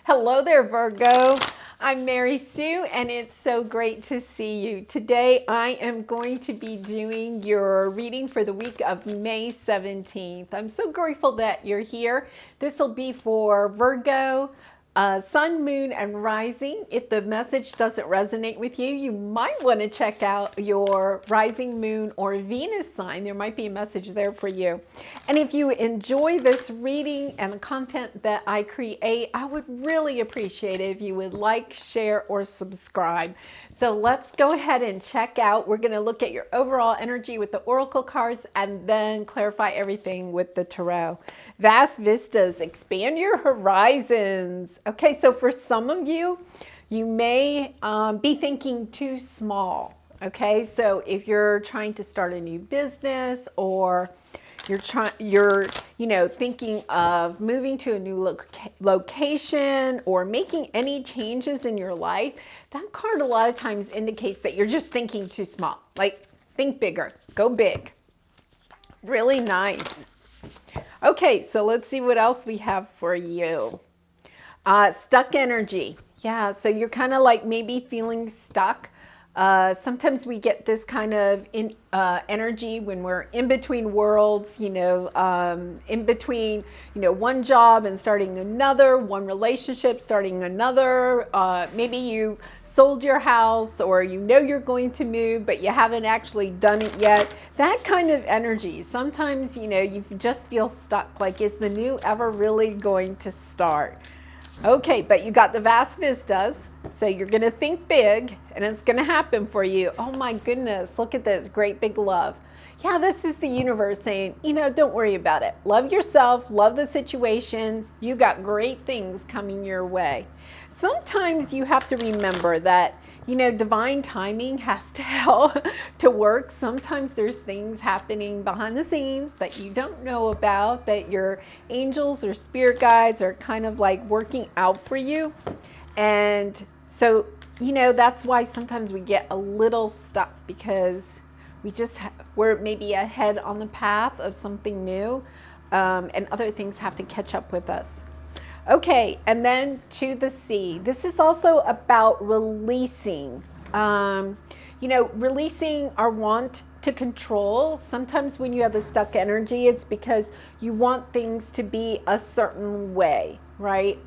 Hello there, Virgo. I'm Mary Sue, and it's so great to see you. Today, I am going to be doing your reading for the week of May 17th. I'm so grateful that you're here. This will be for Virgo, Sun, Moon, and Rising. If the message doesn't resonate with you, you might want to check out your Rising, Moon, or Venus sign. There might be a message there for you. And if you enjoy this reading and the content that I create, I would really appreciate it if you would like, share, or subscribe. So let's go ahead and check out. We're going to look at your overall energy with the Oracle cards and then clarify everything with the Tarot. Vast vistas, expand your horizons. Okay, so for some of you, you may be thinking too small. Okay, so if you're trying to start a new business, or you're thinking of moving to a new location or making any changes in your life, that card a lot of times indicates that you're just thinking too small. Like, think bigger, go big. Really nice. Okay, so let's see what else we have for you. Stuck energy. Yeah, so you're kind of like maybe feeling stuck. Sometimes we get this kind of energy when we're in between worlds, in between, one job and starting another, one relationship, starting another. Maybe you sold your house, or you're going to move, but you haven't actually done it yet. That kind of energy. Sometimes, you just feel stuck. Like, is the new ever really going to start? Okay, but you got the vast vistas, so you're going to think big, and it's going to happen for you. Oh my goodness, look at this, great big love. Yeah, this is the universe saying, don't worry about it. Love yourself, love the situation. You got great things coming your way. Sometimes you have to remember that, divine timing has to help to work. Sometimes there's things happening behind the scenes that you don't know about, that your angels or spirit guides are kind of like working out for you. And so, that's why sometimes we get a little stuck, because we're maybe ahead on the path of something new, and other things have to catch up with us. Okay, and then to the sea. This is also about releasing, releasing our want to control. Sometimes when you have the stuck energy, it's because you want things to be a certain way, right?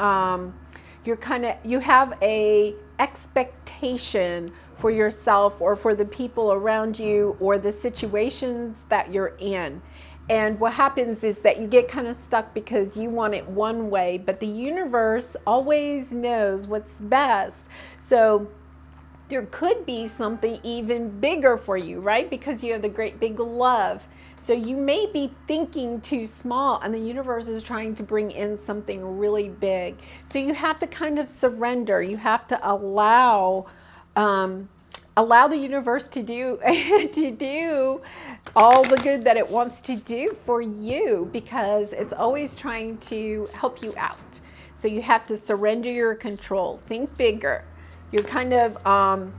You have a expectation for yourself or for the people around you or the situations that you're in. And what happens is that you get kind of stuck because you want it one way, but the universe always knows what's best. So there could be something even bigger for you, right? Because you have the great big love. So you may be thinking too small, and the universe is trying to bring in something really big. So you have to kind of surrender. You have to allow the universe to do all the good that it wants to do for you, because it's always trying to help you out. So you have to surrender your control. Think bigger. You're kind of,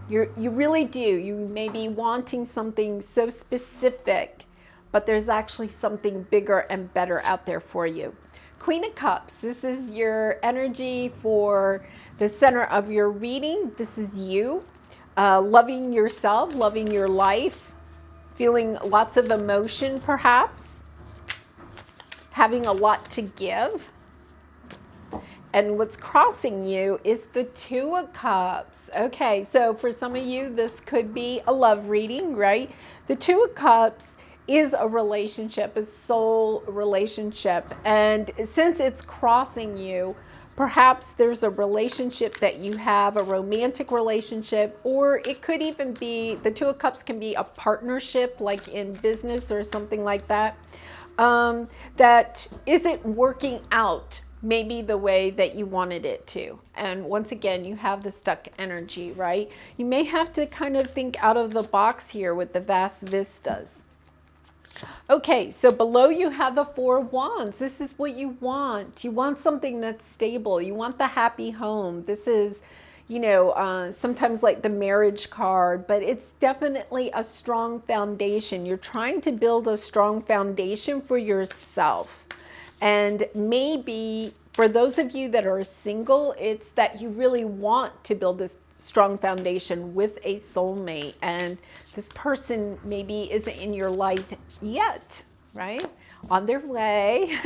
you really do. You may be wanting something so specific, but there's actually something bigger and better out there for you. Queen of Cups. This is your energy for the center of your reading. This is you. Loving yourself, loving your life, feeling lots of emotion perhaps, having a lot to give. And what's crossing you is the Two of Cups. Okay, so for some of you, this could be a love reading, right? The Two of Cups is a relationship, a soul relationship. And since it's crossing you, perhaps there's a relationship that you have, a romantic relationship, or it could even be, the Two of Cups can be a partnership, like in business or something like that, that isn't working out maybe the way that you wanted it to. And once again, you have the stuck energy, right? You may have to kind of think out of the box here with the vast vistas. Okay, so below you have the Four of Wands. This is what you want. You want something that's stable. You want the happy home. This is, sometimes like the marriage card, but it's definitely a strong foundation. You're trying to build a strong foundation for yourself. And maybe For those of you that are single, it's that you really want to build this strong foundation with a soulmate, and this person maybe isn't in your life yet, right? On their way.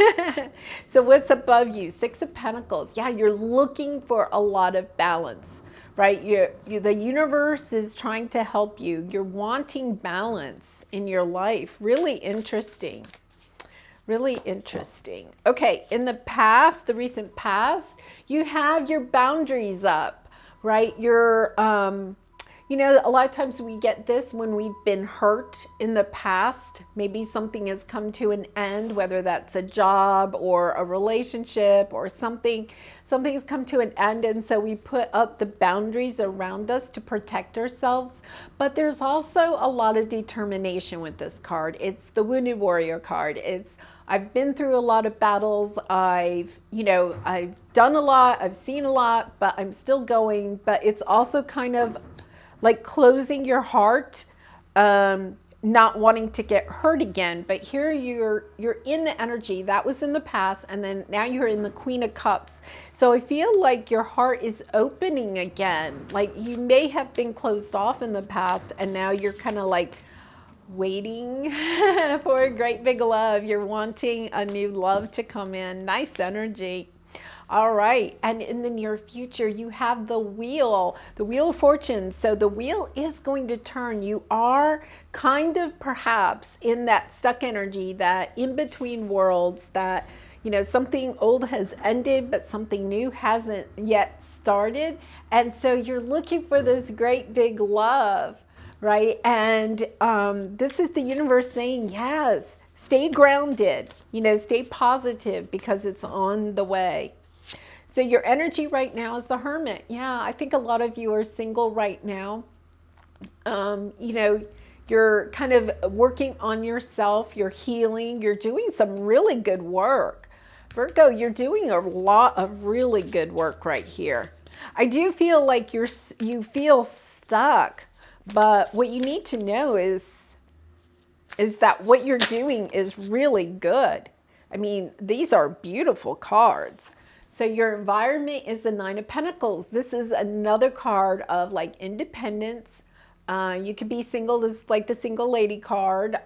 So what's above you? Six of Pentacles. Yeah, you're looking for a lot of balance, right? The universe is trying to help you. You're wanting balance in your life. Really interesting. Really interesting. Okay, in the past, the recent past, you have your boundaries up, right? You're, you know, a lot of times we get this when we've been hurt in the past. Maybe something has come to an end, whether that's a job or a relationship or something. Something's come to an end, and so we put up the boundaries around us to protect ourselves. But there's also a lot of determination with this card. It's the Wounded Warrior card. It's, I've been through a lot of battles. I've done a lot. I've seen a lot, but I'm still going. But it's also kind of like closing your heart, not wanting to get hurt again. But here you're in the energy that was in the past, and then now you're in the Queen of Cups. So I feel like your heart is opening again. Like you may have been closed off in the past, and now you're kind of like waiting for a great big love. You're wanting a new love to come in. Nice energy. All right, and in the near future, you have the Wheel of Fortune. So the wheel is going to turn. You are kind of perhaps in that stuck energy, that in between worlds, that, you know, something old has ended, but something new hasn't yet started. And so you're looking for this great big love, right? And this is the universe saying, yes, stay grounded, you know, stay positive because it's on the way. So your energy right now is the Hermit. Yeah, I think a lot of you are single right now. You know, you're kind of working on yourself, you're healing, you're doing some really good work. Virgo, you're doing a lot of really good work right here. I do feel like you feel stuck, but what you need to know is that what you're doing is really good. I mean, these are beautiful cards. So your environment is the Nine of Pentacles. This is another card of like independence. You could be single, as like the single lady card.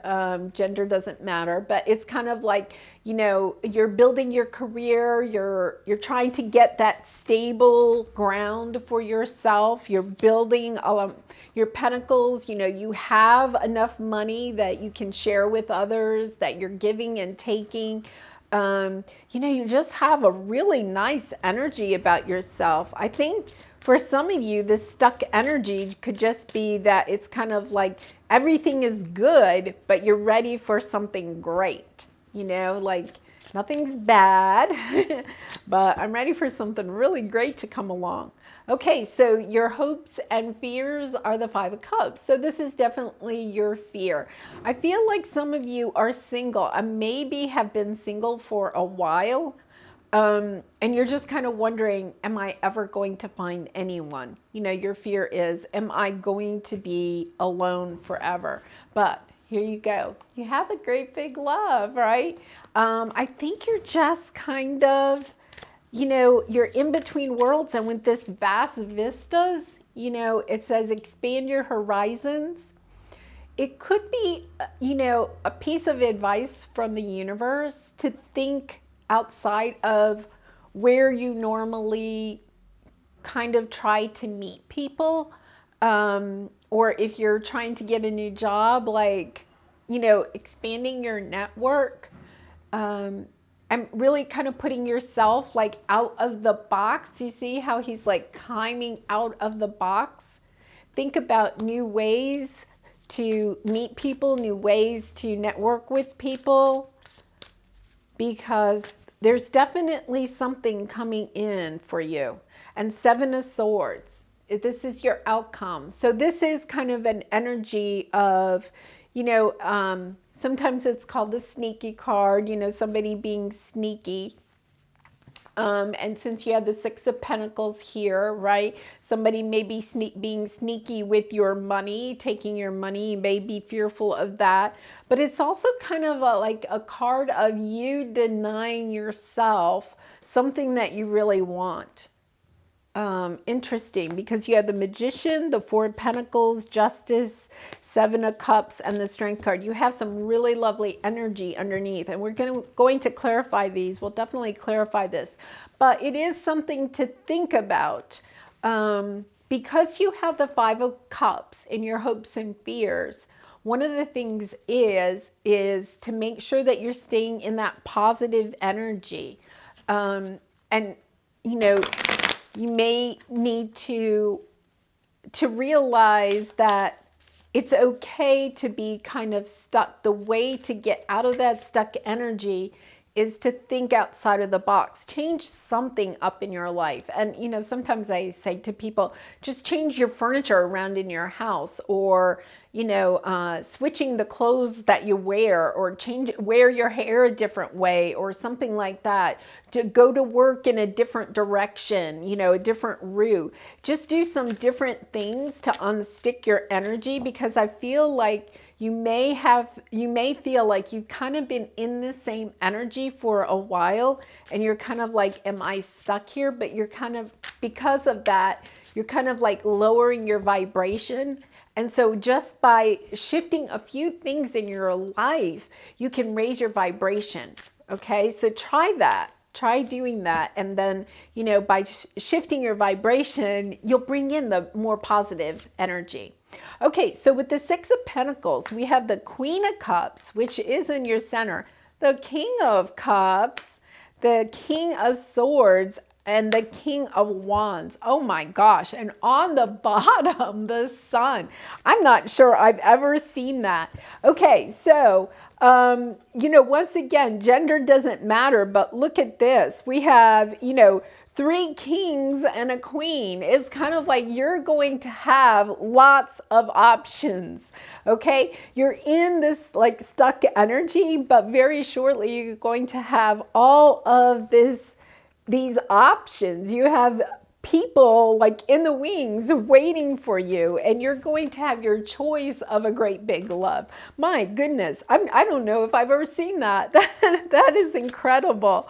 Gender doesn't matter, but it's kind of like, you know, you're building your career. You're trying to get that stable ground for yourself. You're building your pentacles. You know, you have enough money that you can share with others, that you're giving and taking. You know, you just have a really nice energy about yourself. I think for some of you, this stuck energy could just be that it's kind of like everything is good, but you're ready for something great. You know, like nothing's bad, but I'm ready for something really great to come along. Okay, so your hopes and fears are the Five of Cups. So this is definitely your fear. I feel like some of you are single and maybe have been single for a while. And you're just kind of wondering, am I ever going to find anyone? You know, your fear is, am I going to be alone forever? But here you go. You have a great big love, right? I think you're just kind of, you know, you're in between worlds, and with this vast vistas, you know, it says expand your horizons. It could be, you know, a piece of advice from the universe to think outside of where you normally kind of try to meet people. Or if you're trying to get a new job, like, you know, expanding your network. And really kind of putting yourself like out of the box. You see how he's like climbing out of the box? Think about new ways to meet people, new ways to network with people, because there's definitely something coming in for you. And Seven of Swords, this is your outcome. So this is kind of an energy of, you know, sometimes it's called the sneaky card, you know, somebody being sneaky. And since you have the Six of Pentacles here, right? Somebody may be being sneaky with your money, taking your money. You may be fearful of that. But it's also kind of like a card of you denying yourself something that you really want. Interesting, because you have the Magician, the Four of Pentacles, Justice, Seven of Cups, and the Strength card. You have some really lovely energy underneath, and we're going to clarify these. We'll definitely clarify this, but it is something to think about, because you have the Five of Cups in your hopes and fears. One of the things is to make sure that you're staying in that positive energy, and you know, you may need to realize that it's okay to be kind of stuck. The way to get out of that stuck energy is to think outside of the box. Change something up in your life. And, you know, sometimes I say to people, just change your furniture around in your house, or, you know, switching the clothes that you wear, or wear your hair a different way, or something like that. To go to work in a different direction, you know, a different route. Just do some different things to unstick your energy, because I feel like you may feel like you've kind of been in the same energy for a while, and you're kind of like, am I stuck here? But you're kind of, because of that, you're kind of like lowering your vibration. And so just by shifting a few things in your life, you can raise your vibration. Okay, so try that. Try doing that. And then, you know, by shifting your vibration, you'll bring in the more positive energy. Okay, so with the Six of Pentacles, we have the Queen of Cups, which is in your center, the King of Cups, the King of Swords, and the King of Wands. Oh my gosh. And on the bottom, the Sun. I'm not sure I've ever seen that. Okay, so, you know, once again, gender doesn't matter, but look at this. We have, you know, 3 kings and a queen. It's kind of like you're going to have lots of options, okay? You're in this like stuck energy, but very shortly you're going to have all of these options. You have people like in the wings waiting for you, and you're going to have your choice of a great big love. My goodness, I don't know if I've ever seen that. That is incredible.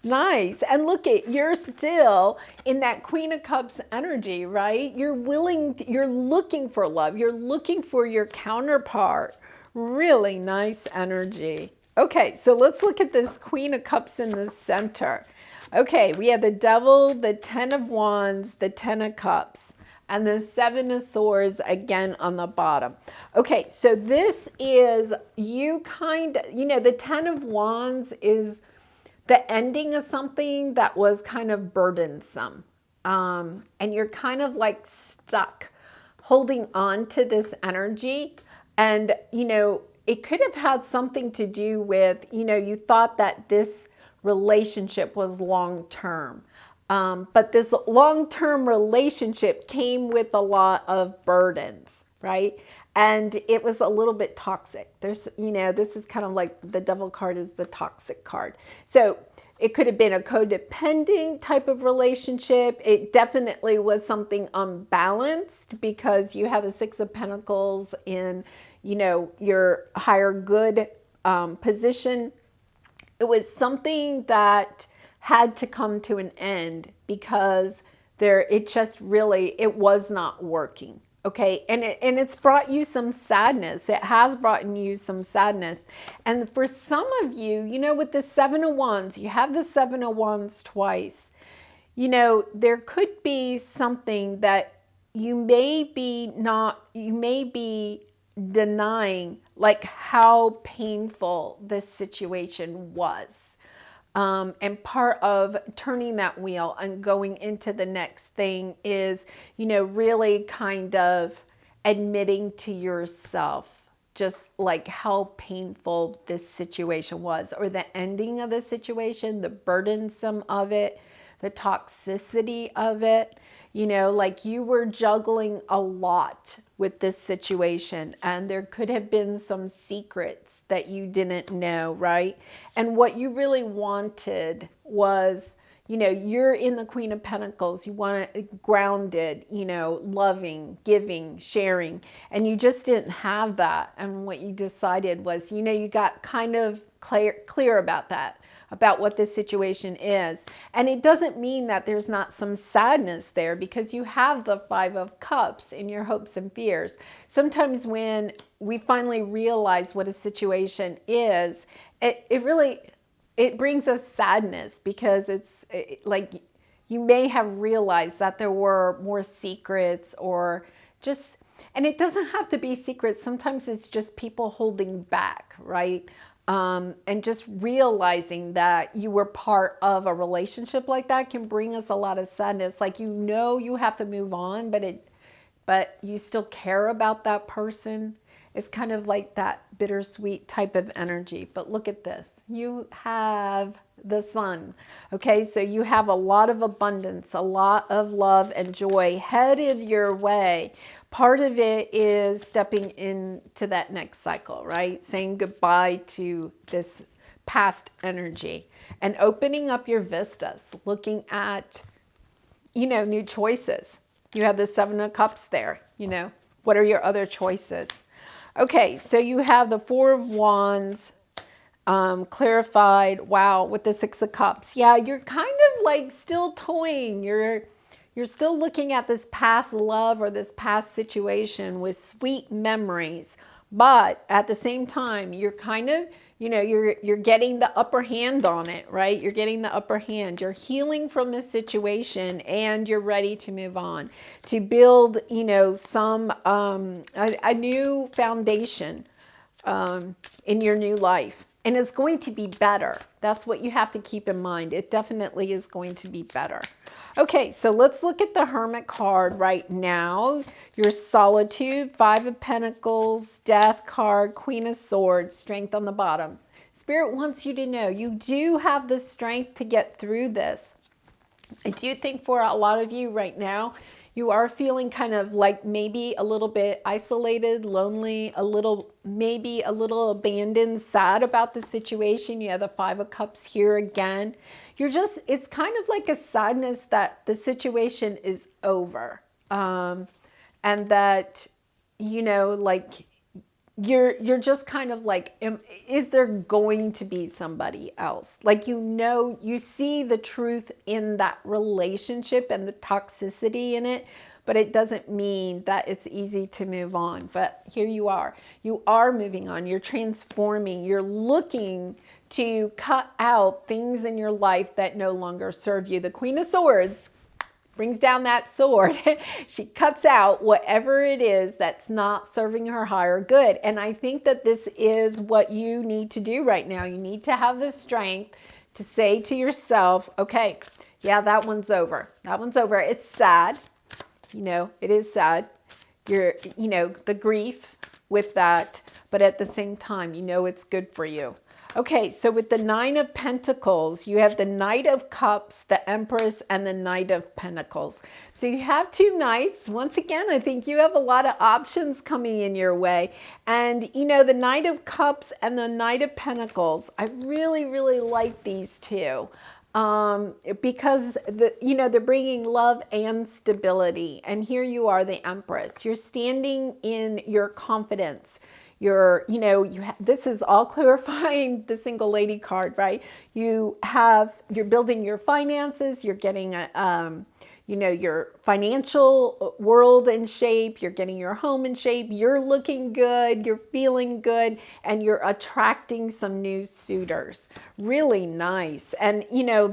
Nice. And look you're still in that Queen of Cups energy, right? You're looking for love. You're looking for your counterpart. Really nice energy. Okay, so let's look at this Queen of Cups in the center. Okay, we have the Devil, the Ten of Wands, the Ten of Cups, and the Seven of Swords again on the bottom. Okay, so this is you know, the Ten of Wands is the ending of something that was kind of burdensome. And you're kind of like stuck holding on to this energy. And, you know, it could have had something to do with, you know, you thought that this relationship was long-term. But this long-term relationship came with a lot of burdens, right? And it was a little bit toxic. There's, you know, this is kind of like the Devil card is the toxic card. So it could have been a codependent type of relationship. It definitely was something unbalanced, because you have the Six of Pentacles in, you know, your higher good position. It was something that had to come to an end, because it was not working. Okay, and it's brought you some sadness. It has brought you some sadness. And for some of you, you know, with the Seven of Wands, you have the Seven of Wands twice. You know, there could be something that you may be denying, like how painful this situation was. And part of turning that wheel and going into the next thing is, you know, really kind of admitting to yourself just like how painful this situation was, or the ending of the situation, the burdensome of it, the toxicity of it. You know, like you were juggling a lot with this situation, and there could have been some secrets that you didn't know, right? And what you really wanted was, you know, you're in the Queen of Pentacles. You want to grounded, you know, loving, giving, sharing, and you just didn't have that. And what you decided was, you know, you got kind of clear about that, about what this situation is. And it doesn't mean that there's not some sadness there, because you have the Five of Cups in your hopes and fears. Sometimes when we finally realize what a situation is, it brings us sadness, because it's like you may have realized that there were more secrets, or just, and it doesn't have to be secrets. Sometimes it's just people holding back, right? And just realizing that you were part of a relationship like that can bring us a lot of sadness. Like, you know, you have to move on, but you still care about that person. It's kind of like that bittersweet type of energy. But look at this. You have the Sun. Okay, so you have a lot of abundance, a lot of love and joy headed your way. Part of it is stepping into that next cycle, right? Saying goodbye to this past energy and opening up your vistas, looking at, you know, new choices. You have the Seven of Cups there, you know. What are your other choices? Okay, so you have the Four of Wands, clarified. Wow, with the Six of Cups. Yeah, you're kind of like still toying. You're still looking at this past love or this past situation with sweet memories. But at the same time, you're kind of, you know, you're getting the upper hand on it, right? You're getting the upper hand. You're healing from this situation, and you're ready to move on, to build, you know, some a new foundation in your new life. And it's going to be better. That's what you have to keep in mind. It definitely is going to be better. Okay, so let's look at the Hermit card right now. Your Solitude, Five of Pentacles, Death card, Queen of Swords, Strength on the bottom. Spirit wants you to know you do have the strength to get through this. I do think for a lot of you right now, you are feeling kind of like maybe a little bit isolated, lonely, maybe a little abandoned, sad about the situation. You have the Five of Cups here again. It's kind of like a sadness that the situation is over. And that, you know, like you're just kind of like, is there going to be somebody else? Like, you know, you see the truth in that relationship and the toxicity in it, but it doesn't mean that it's easy to move on. But here you are moving on, you're transforming, you're looking to cut out things in your life that no longer serve you. The Queen of Swords brings down that sword. She cuts out whatever it is that's not serving her higher good. And I think that this is what you need to do right now. You need to have the strength to say to yourself, okay, yeah, that one's over. That one's over. It's sad. You know, it is sad. You know, the grief with that, but at the same time, you know, it's good for you. Okay, so with the Nine of Pentacles, you have the Knight of Cups, the Empress, and the Knight of Pentacles. So you have two knights. Once again, I think you have a lot of options coming in your way. And, you know, the Knight of Cups and the Knight of Pentacles, I really, really like these two. Because they're bringing love and stability. And here you are, the Empress. You're standing in your confidence. This is all clarifying the single lady card, right? You're building your finances. You're getting your financial world in shape. You're getting your home in shape. You're looking good. You're feeling good, and you're attracting some new suitors. Really nice. And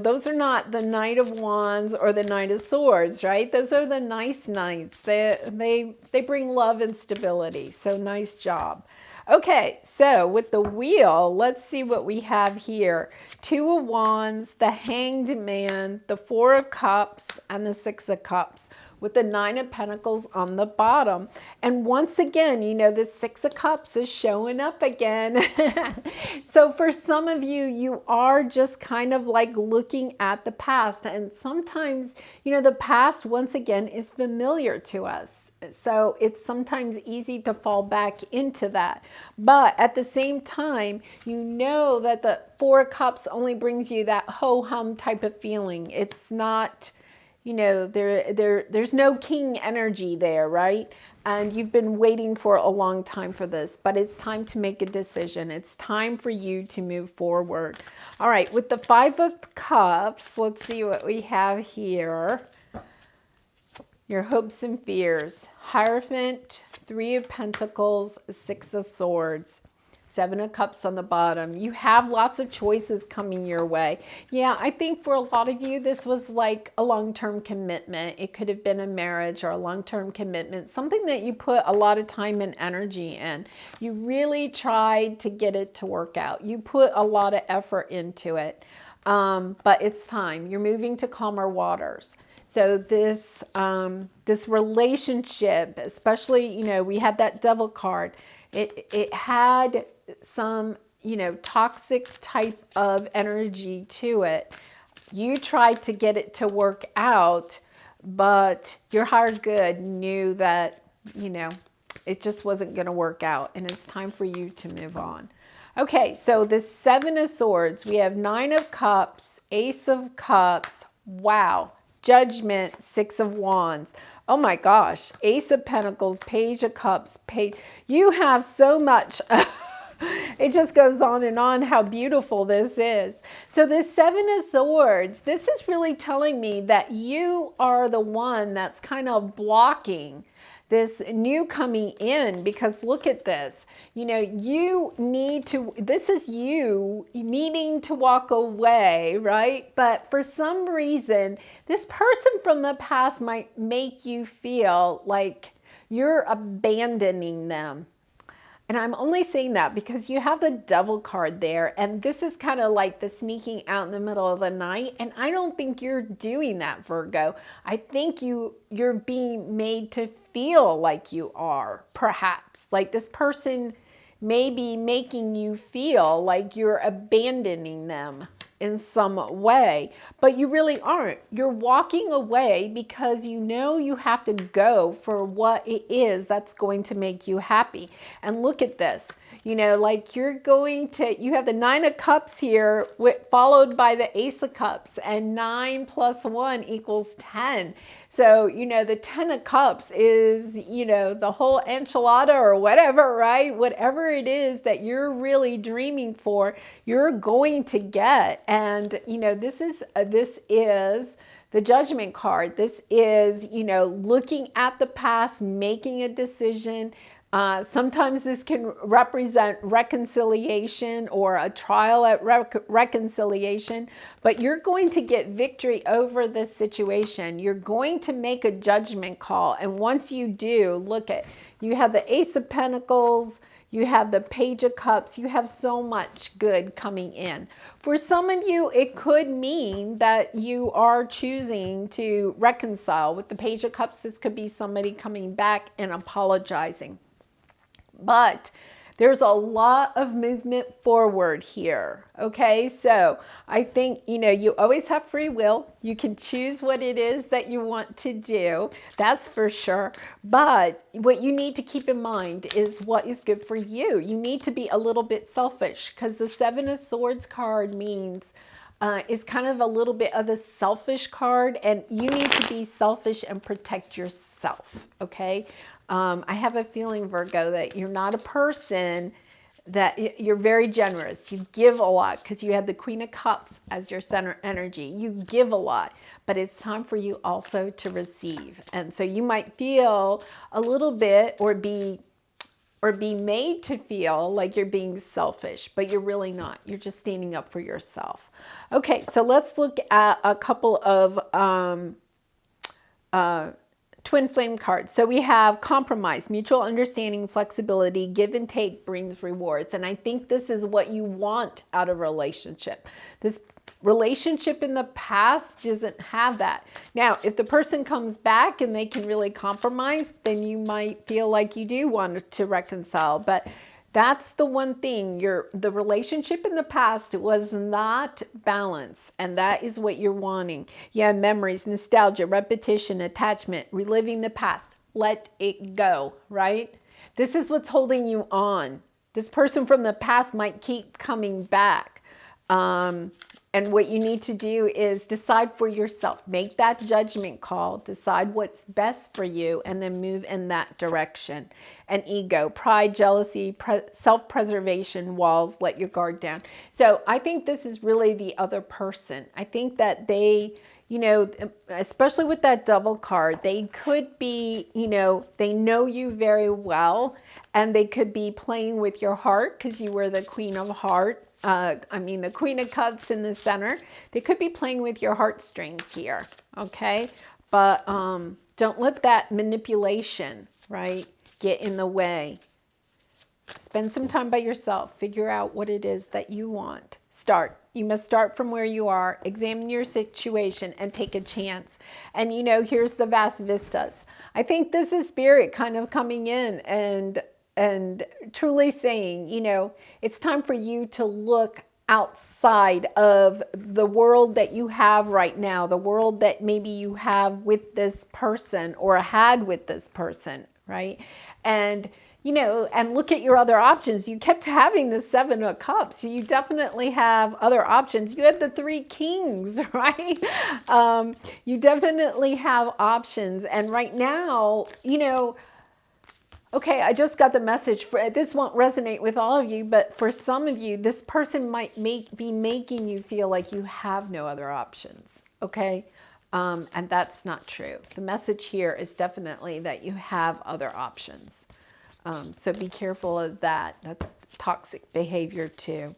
those are not the Knight of Wands or the Knight of Swords, right? Those are the nice knights. They bring love and stability. So nice job. Okay, so with the wheel, let's see what we have here. Two of Wands, the Hanged Man, the Four of Cups, and the Six of Cups. with the Nine of Pentacles on the bottom. And once again, you know, the Six of Cups is showing up again. So for some of you, you are just kind of like looking at the past. And sometimes, you know, the past, once again, is familiar to us. So it's sometimes easy to fall back into that. But at the same time, you know that the Four of Cups only brings you that ho-hum type of feeling. It's not, you know, there's no king energy there, right? And you've been waiting for a long time for this, but it's time to make a decision. It's time for you to move forward. All right, with the Five of Cups, let's see what we have here. Your hopes and fears. Hierophant, Three of Pentacles, Six of Swords, Seven of Cups on the bottom. You have lots of choices coming your way. Yeah, I think for a lot of you, this was like a long-term commitment. It could have been a marriage or a long-term commitment, something that you put a lot of time and energy in. You really tried to get it to work out. You put a lot of effort into it, but it's time. You're moving to calmer waters. So this this relationship, especially, you know, we had that Devil card. It had some, you know, toxic type of energy to it. You tried to get it to work out, but your higher good knew that, you know, it just wasn't going to work out, and it's time for you to move on. Okay, so the Seven of Swords, we have Nine of Cups, Ace of Cups, wow. Judgment, Six of Wands. Oh my gosh. Ace of Pentacles, Page of Cups, Page. You have so much. It just goes on and on how beautiful this is. So this Seven of Swords, this is really telling me that you are the one that's kind of blocking this new coming in, because look at this, you know, you need to, this is you needing to walk away, right? But for some reason, this person from the past might make you feel like you're abandoning them. And I'm only saying that because you have the Devil card there, and this is kind of like the sneaking out in the middle of the night. And I don't think you're doing that, Virgo. I think you're being made to feel like you are, perhaps. Like this person may be making you feel like you're abandoning them in some way, but you really aren't. You're walking away because you know you have to go for what it is that's going to make you happy. And look at this, you know, like you're going to, you have the Nine of Cups here followed by the Ace of Cups, and 9 + 1 = 10. So, you know, the 10 of Cups is, you know, the whole enchilada or whatever, right? Whatever it is that you're really dreaming for, you're going to get. And, you know, this is the Judgment card. This is, you know, looking at the past, making a decision. Sometimes this can represent reconciliation or a trial at reconciliation, but you're going to get victory over this situation. You're going to make a judgment call. And once you do, look at, you have the Ace of Pentacles, you have the Page of Cups, you have so much good coming in. For some of you, it could mean that you are choosing to reconcile. With the Page of Cups, this could be somebody coming back and apologizing. But there's a lot of movement forward here. Okay, so I think, you know, you always have free will. You can choose what it is that you want to do. That's for sure. But what you need to keep in mind is what is good for you. You need to be a little bit selfish, because the Seven of Swords card means is kind of a little bit of a selfish card, and you need to be selfish and protect yourself. Okay. I have a feeling, Virgo, that you're not a person that you're very generous. You give a lot because you have the Queen of Cups as your center energy. You give a lot, but it's time for you also to receive. And so you might feel a little bit or be made to feel like you're being selfish, but you're really not. You're just standing up for yourself. Okay, so let's look at a couple of twin flame cards. So we have compromise, mutual understanding, flexibility, give and take brings rewards. And I think this is what you want out of a relationship. This relationship in the past doesn't have that. Now, if the person comes back and they can really compromise, then you might feel like you do want to reconcile. But that's the one thing. The relationship in the past, it was not balanced, and that is what you're wanting. Yeah, memories, nostalgia, repetition, attachment, reliving the past. Let it go, right? This is what's holding you on. This person from the past might keep coming back. And what you need to do is decide for yourself. Make that judgment call. Decide what's best for you and then move in that direction. And ego, pride, jealousy, self-preservation, walls, let your guard down. So I think this is really the other person. I think that they, you know, especially with that double card, they could be, you know, they know you very well, and they could be playing with your heart because you were the Queen of Heart. The Queen of Cups in the center. They could be playing with your heartstrings here, okay? But don't let that manipulation, right, get in the way. Spend some time by yourself. Figure out what it is that you want. Start. You must start from where you are. Examine your situation and take a chance. And, you know, here's the vast vistas. I think this is Spirit kind of coming in and truly saying, you know, it's time for you to look outside of the world that you have right now, the world that maybe you have with this person or had with this person, right? And, you know, and look at your other options. You kept having the 7 of Cups. So you definitely have other options. You had the 3 Kings, right? You definitely have options. And right now, you know, okay, I just got the message. This won't resonate with all of you, but for some of you, this person might be making you feel like you have no other options, okay? And that's not true. The message here is definitely that you have other options. So be careful of that. That's toxic behavior too.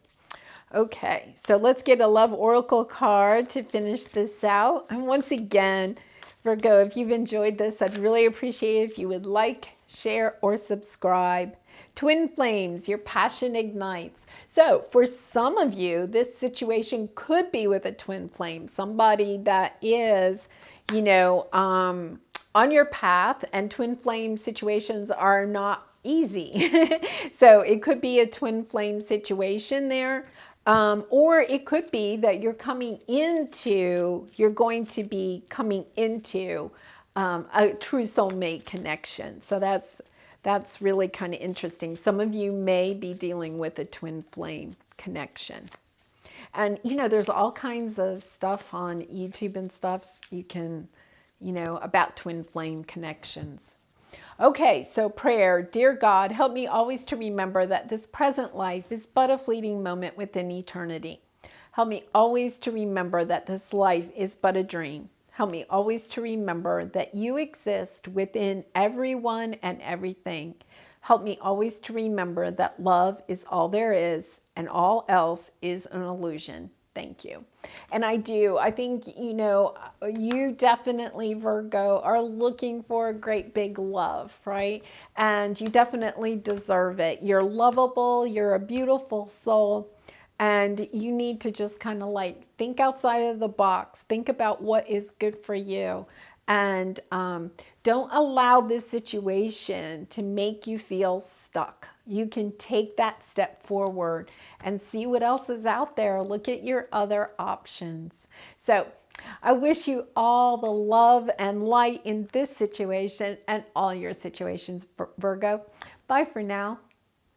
Okay, so let's get a love oracle card to finish this out. And once again, Virgo, if you've enjoyed this, I'd really appreciate it if you would like, share, or subscribe. Twin flames, your passion ignites. So for some of you, this situation could be with a twin flame, somebody that is, you know, on your path, and twin flame situations are not easy. So it could be a twin flame situation there. Or it could be that you're going to be coming into a true soulmate connection. So that's really kind of interesting. Some of you may be dealing with a twin flame connection. And, you know, there's all kinds of stuff on YouTube and stuff you can, you know, about twin flame connections. Okay, so prayer. Dear God, help me always to remember that this present life is but a fleeting moment within eternity. Help me always to remember that this life is but a dream. Help me always to remember that you exist within everyone and everything. Help me always to remember that love is all there is and all else is an illusion. Thank you. And I think, you know, you definitely, Virgo, are looking for a great big love, right? And you definitely deserve it. You're lovable. You're a beautiful soul. And you need to just kind of like think outside of the box. Think about what is good for you. And don't allow this situation to make you feel stuck. You can take that step forward and see what else is out there. Look at your other options. So I wish you all the love and light in this situation and all your situations, Virgo. Bye for now.